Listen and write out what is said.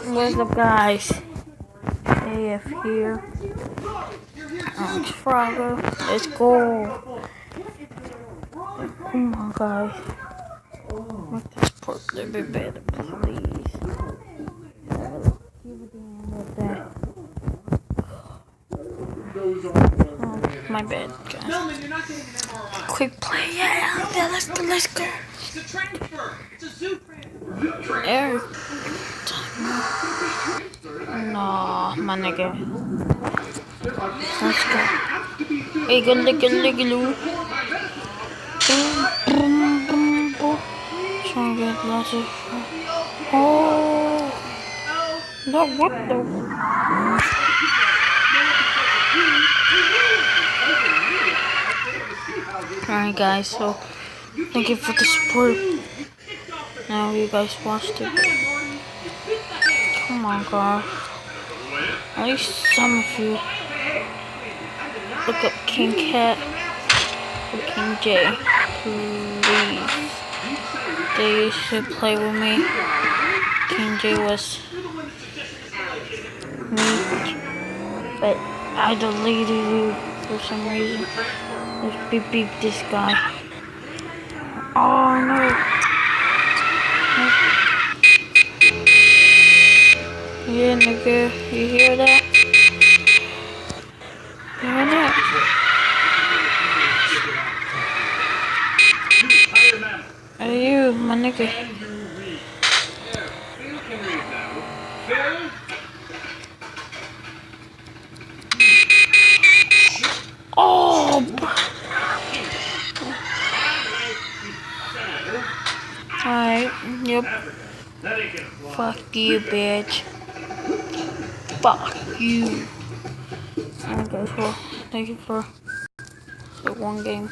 What's up, guys? AF here. Alex Frogger. Let's go. Come on, guys. Make this part a little bit better, please. Keep it with that. Oh, my bad, guys. Quick play. Yeah, let's go. Eric. No, my nigga. Let's go. Hey, good loo. Trying to get lots of. Oh, no, what the? Alright, guys, so thank you for the support. Now you guys watched it. Come on, guys. At least some of you look up King Cat or King J, please. They used to play with me. King J was me, but I deleted you for some reason. Let's beep this guy. Oh no! Yeah, nigga, you hear that? You hear that? Hey, you, my nigga. Oh! Alright, yep. Fuck you, bitch. Fuck you. Alright, guys, well, thank you for the one game.